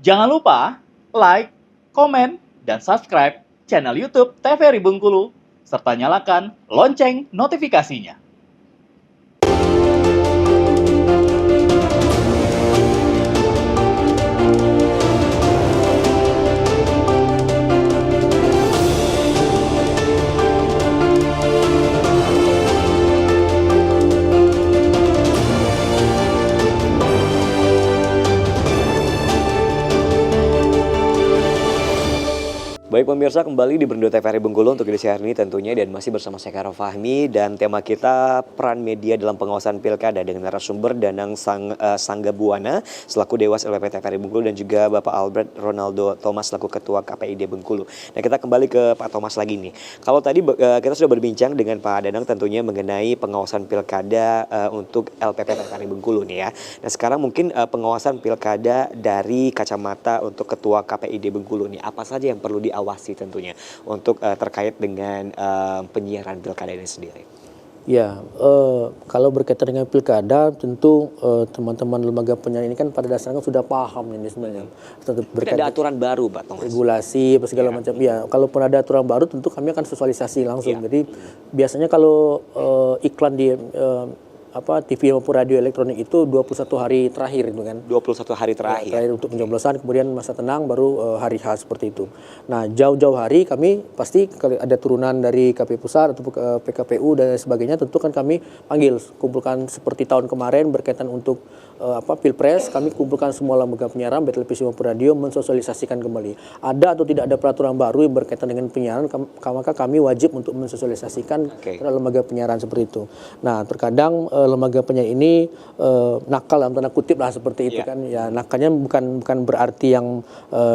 Jangan lupa like, komen, dan subscribe channel YouTube TVRI Bengkulu, serta nyalakan lonceng notifikasinya. Baik pemirsa, kembali di Berndo TVRI Bengkulu untuk edisi hari ini tentunya, dan masih bersama saya Karo Fahmi, dan tema kita peran media dalam pengawasan pilkada dengan narasumber Danang Sanggabuana selaku Dewas LPP TVRI Bengkulu, dan juga Bapak Albert Ronaldo Thomas selaku Ketua KPID Bengkulu. Nah, kita kembali ke Pak Thomas lagi nih. Kalau tadi kita sudah berbincang dengan Pak Danang tentunya mengenai pengawasan pilkada untuk LPP TVRI Bengkulu nih ya. Nah, sekarang mungkin pengawasan pilkada dari kacamata untuk Ketua KPID Bengkulu nih, apa saja yang perlu diawasi tentunya untuk terkait dengan penyiaran pilkada ini sendiri? Ya, kalau berkaitan dengan pilkada, tentu teman-teman lembaga penyiaran ini kan pada dasarnya sudah paham ini sebenarnya. Ada aturan baru, Pak Thomas? Regulasi, segala macam. Ya, kalaupun ada aturan baru, tentu kami akan sosialisasi langsung. Jadi biasanya kalau iklan di TV maupun radio elektronik itu 21 hari terakhir itu kan. 21 hari terakhir. Terakhir untuk pencoblosan, kemudian masa tenang, baru hari H seperti itu. Nah, jauh-jauh hari kami pasti kalau ada turunan dari KPU Pusat atau PKPU dan sebagainya, tentu kan kami panggil, kumpulkan seperti tahun kemarin berkaitan untuk Pilpres, kami kumpulkan semua lembaga penyiaran, baik televisi maupun radio, mensosialisasikan kembali. Ada atau tidak ada peraturan baru yang berkaitan dengan penyiaran, maka kami wajib untuk mensosialisasikan terhadap lembaga penyiaran seperti itu. Nah, terkadang lembaga penyiaran ini nakal dalam tanda kutip lah seperti itu kan. Ya, nakalnya bukan berarti yang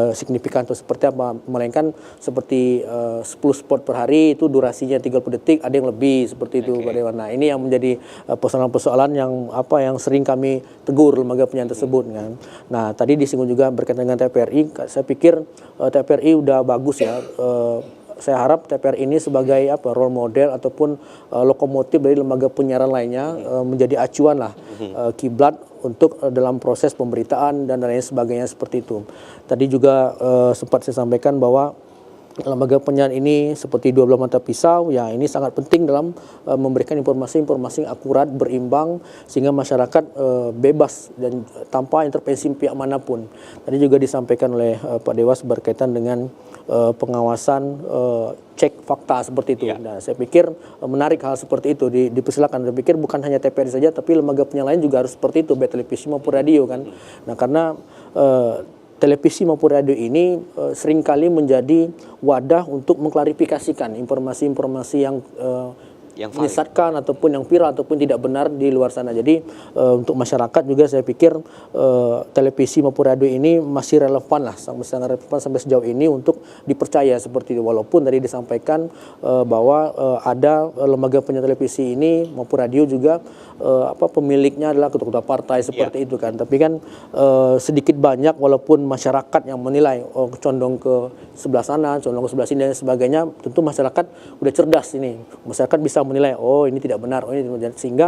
signifikan atau seperti apa, melainkan seperti 10 spot per hari itu durasinya 30 detik, ada yang lebih seperti itu. Nah, ini yang menjadi persoalan-persoalan yang sering kami tegur lembaga penyiaran tersebut kan. Nah, tadi disinggung juga berkaitan dengan TVRI. Saya pikir TVRI udah bagus ya. Saya harap TVRI ini sebagai role model ataupun lokomotif dari lembaga penyiaran lainnya, menjadi acuan lah, kiblat untuk dalam proses pemberitaan dan lain sebagainya seperti itu. Tadi juga sempat saya sampaikan bahwa lembaga penyiaran ini seperti dua belah mata pisau, ya ini sangat penting dalam memberikan informasi-informasi akurat, berimbang, sehingga masyarakat bebas dan tanpa intervensi pihak manapun. Tadi juga disampaikan oleh Pak Dewas berkaitan dengan pengawasan cek fakta seperti itu. Nah, saya pikir menarik hal seperti itu dipersilakan. Saya pikir bukan hanya TVRI saja, tapi lembaga penyiaran lain juga harus seperti itu, baik televisi maupun radio kan. Nah, karena televisi maupun radio ini seringkali menjadi wadah untuk mengklarifikasikan informasi-informasi yang menyesatkan ataupun yang viral ataupun tidak benar di luar sana. Jadi untuk masyarakat juga saya pikir televisi maupun radio ini masih relevan lah, sangat relevan sampai sejauh ini untuk dipercaya seperti itu. Walaupun tadi disampaikan bahwa ada lembaga penyiaran televisi ini maupun radio juga pemiliknya adalah ketua-ketua partai seperti itu kan. Tapi kan sedikit banyak walaupun masyarakat yang menilai condong ke sebelah sana, condong ke sebelah sini dan sebagainya, tentu masyarakat udah cerdas ini. Masyarakat bisa menilai, oh ini tidak benar, oh ini tidak benar. Sehingga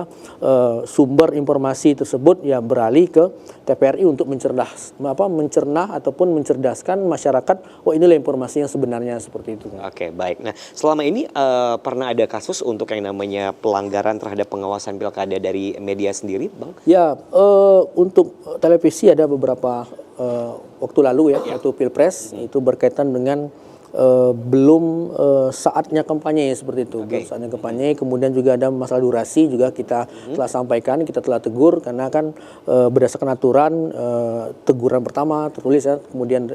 sumber informasi tersebut ya beralih ke TVRI untuk mencerna ataupun mencerdaskan masyarakat, oh inilah informasi yang sebenarnya seperti itu. Oke, baik. Nah, selama ini pernah ada kasus untuk yang namanya pelanggaran terhadap pengawasan pilkada dari media sendiri, Bang? Ya, untuk televisi ada beberapa waktu lalu ya, waktu Pilpres, itu berkaitan dengan belum saatnya kampanye seperti itu. Belum saatnya kampanye, kemudian juga ada masalah durasi juga kita telah sampaikan, kita telah tegur karena kan berdasarkan aturan teguran pertama tertulis ya, kemudian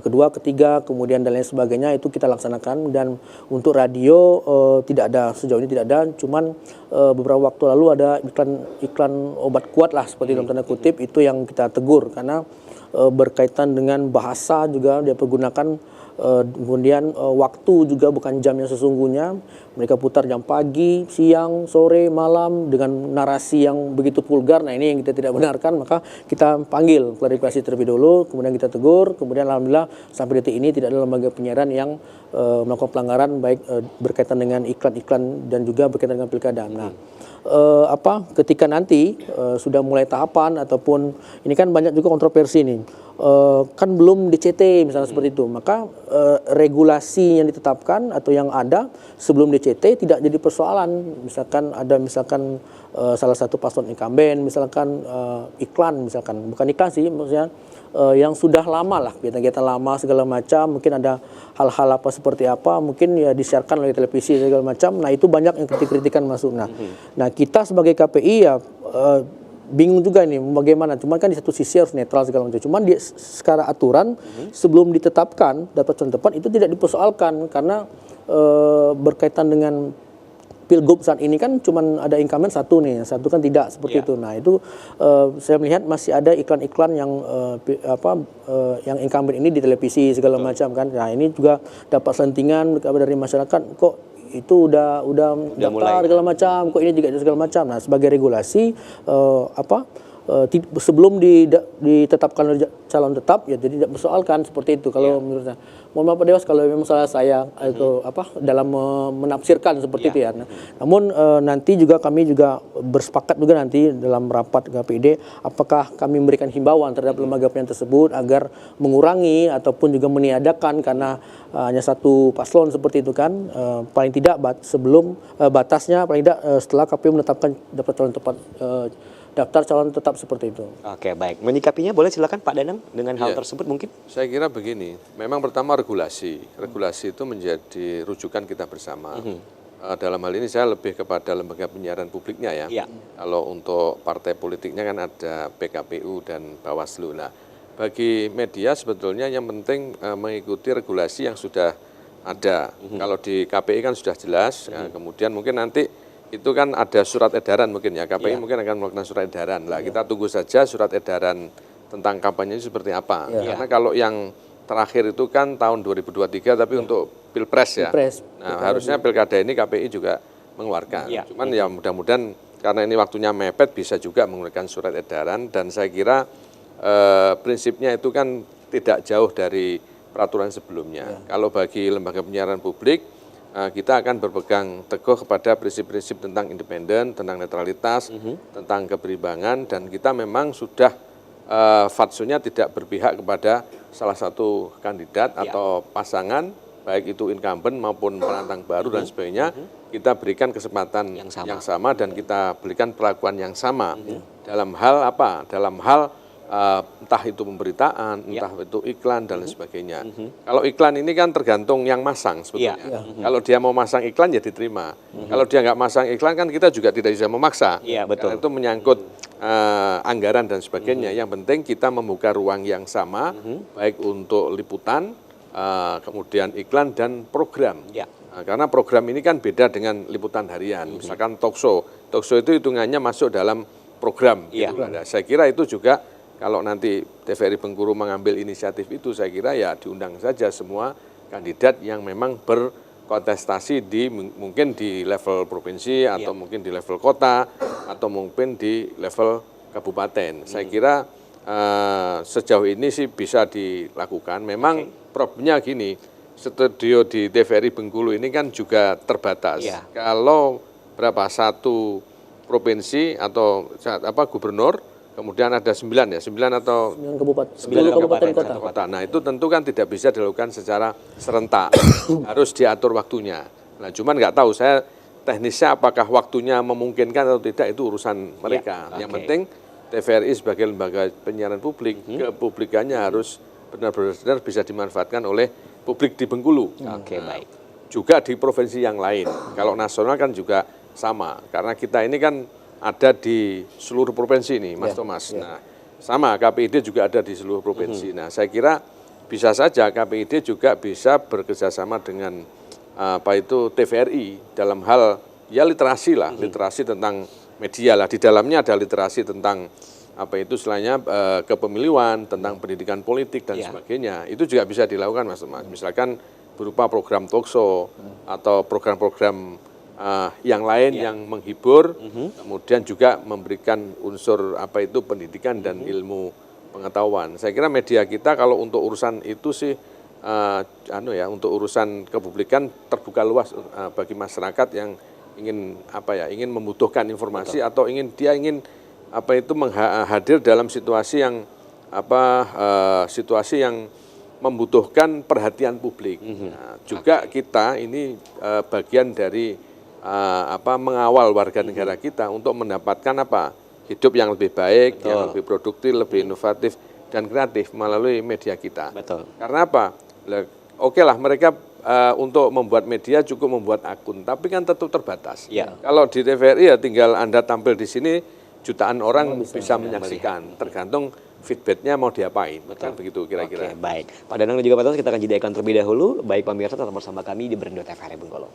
kedua, ketiga, kemudian dan lain sebagainya itu kita laksanakan. Dan untuk radio tidak ada, sejauh ini tidak ada, cuman beberapa waktu lalu ada iklan obat kuat lah seperti dalam tanda kutip, itu yang kita tegur karena berkaitan dengan bahasa juga dia pergunakan, kemudian waktu juga bukan jam yang sesungguhnya, mereka putar jam pagi, siang, sore, malam dengan narasi yang begitu vulgar. Nah, ini yang kita tidak benarkan, maka kita panggil klarifikasi terlebih dulu, kemudian kita tegur, kemudian alhamdulillah sampai detik ini tidak ada lembaga penyiaran yang melakukan pelanggaran baik berkaitan dengan iklan-iklan dan juga berkaitan dengan pilkada. Nah, ketika nanti sudah mulai tahapan ataupun ini kan banyak juga kontroversi nih, kan belum DCT misalnya seperti itu, maka regulasi yang ditetapkan atau yang ada sebelum DCT tidak jadi persoalan. Misalkan ada salah satu paslon incumbent misalkan iklan, misalkan bukan iklan sih maksudnya, yang sudah lama lah, kegiatan lama segala macam, mungkin ada hal-hal apa seperti apa, mungkin ya disiarkan oleh televisi segala macam. Nah itu banyak yang kritik-kritikan masuk. Nah kita sebagai KPI ya bingung juga ini bagaimana. Cuman kan di satu sisi harus netral segala macam. Cuman di secara aturan sebelum ditetapkan daftar calon tetap itu tidak dipersoalkan karena berkaitan dengan Pilgub saat ini kan cuma ada incumbent satu nih, satu kan tidak seperti itu. Nah itu saya melihat masih ada iklan-iklan yang yang incumbent ini di televisi segala macam kan. Nah ini juga dapat sentingan dari masyarakat, kok itu udah daftar segala macam, kok ini juga segala macam. Nah sebagai regulasi sebelum ditetapkan calon tetap ya jadi tidak persoalkan seperti itu kalau menurut saya. Mohon maaf Pak Dewas kalau memang salah saya itu dalam menafsirkan seperti itu ya. Namun nanti juga kami juga bersepakat juga nanti dalam rapat KPID apakah kami memberikan himbauan terhadap lembaga penyiaran tersebut agar mengurangi ataupun juga meniadakan karena hanya satu paslon seperti itu kan, paling tidak sebelum batasnya paling tidak setelah KPU menetapkan daftar calon tetap seperti itu. Oke, baik. Menyikapinya boleh silakan Pak Danang dengan hal tersebut mungkin? Saya kira begini, memang pertama regulasi. Regulasi itu menjadi rujukan kita bersama. Dalam hal ini saya lebih kepada lembaga penyiaran publiknya ya. Kalau untuk partai politiknya kan ada PKPU dan Bawaslu. Nah, bagi media sebetulnya yang penting mengikuti regulasi yang sudah ada. Kalau di KPI kan sudah jelas, kemudian mungkin nanti itu kan ada surat edaran mungkin ya, KPI mungkin akan melakukan surat edaran. Lah kita tunggu saja surat edaran tentang kampanye itu seperti apa. Karena kalau yang terakhir itu kan tahun 2023 tapi untuk Pilpres ya. Nah harusnya Pilkada ini KPI juga mengeluarkan. Cuman ya mudah-mudahan karena ini waktunya mepet bisa juga mengeluarkan surat edaran dan saya kira prinsipnya itu kan tidak jauh dari peraturan sebelumnya. Kalau bagi lembaga penyiaran publik kita akan berpegang teguh kepada prinsip-prinsip tentang independen, tentang netralitas, tentang keberimbangan, dan kita memang sudah fatsunya tidak berpihak kepada salah satu kandidat atau pasangan, baik itu incumbent maupun penantang baru dan sebagainya, kita berikan kesempatan yang sama dan kita berikan perlakuan yang sama dalam hal apa? Dalam hal entah itu pemberitaan, entah itu iklan dan lain sebagainya. Kalau iklan ini kan tergantung yang masang sebetulnya. Kalau dia mau masang iklan ya diterima. Kalau dia nggak masang iklan kan kita juga tidak bisa memaksa. Karena itu menyangkut anggaran dan sebagainya. Yang penting kita membuka ruang yang sama, baik untuk liputan, kemudian iklan dan program. Karena program ini kan beda dengan liputan harian. Misalkan talk show itu hitungannya masuk dalam program. Gitu. Saya kira itu juga kalau nanti TVRI Bengkulu mengambil inisiatif itu, saya kira ya diundang saja semua kandidat yang memang berkontestasi mungkin di level provinsi atau mungkin di level kota atau mungkin di level kabupaten. Saya kira sejauh ini sih bisa dilakukan. Memang problemnya gini, studio di TVRI Bengkulu ini kan juga terbatas. Kalau satu provinsi atau gubernur, kemudian ada 9 atau 9 kabupaten kota. Nah itu tentu kan tidak bisa dilakukan secara serentak, harus diatur waktunya. Nah cuman nggak tahu saya teknisnya apakah waktunya memungkinkan atau tidak itu urusan mereka. Yang penting TVRI sebagai lembaga penyiaran publik, kepublikannya harus benar-benar bisa dimanfaatkan oleh publik di Bengkulu. Baik. Juga di provinsi yang lain. Kalau nasional kan juga sama, karena kita ini kan ada di seluruh provinsi ini, Mas Thomas. Nah, sama KPID juga ada di seluruh provinsi. Nah, saya kira bisa saja KPID juga bisa bekerjasama dengan TVRI dalam hal ya literasi lah, literasi tentang media lah. Di dalamnya ada literasi tentang istilahnya kepemiluan, tentang pendidikan politik dan sebagainya. Itu juga bisa dilakukan, Mas Thomas. Misalkan berupa program talk show atau program-program yang lain yang menghibur, kemudian juga memberikan unsur pendidikan dan ilmu pengetahuan. Saya kira media kita kalau untuk urusan itu sih untuk urusan kepublikan terbuka luas bagi masyarakat yang ingin membutuhkan informasi atau dia ingin hadir dalam situasi yang situasi yang membutuhkan perhatian publik. Nah, juga kita ini bagian dari mengawal warga negara kita untuk mendapatkan hidup yang lebih baik, yang lebih produktif, lebih inovatif dan kreatif melalui media kita. Betul. Karena apa? Oke lah mereka untuk membuat media cukup membuat akun, tapi kan tetap terbatas. Iya. Kalau di TVRI ya tinggal Anda tampil di sini, jutaan orang bisa menyaksikan, tergantung feedbacknya mau diapain. Kan begitu kira-kira. Oke, baik. Pak Danang dan juga Pak Tos, kita akan jeda iklan terlebih dahulu. Baik pemirsa, tetap bersama kami di Berndo TVRI Bengkulu.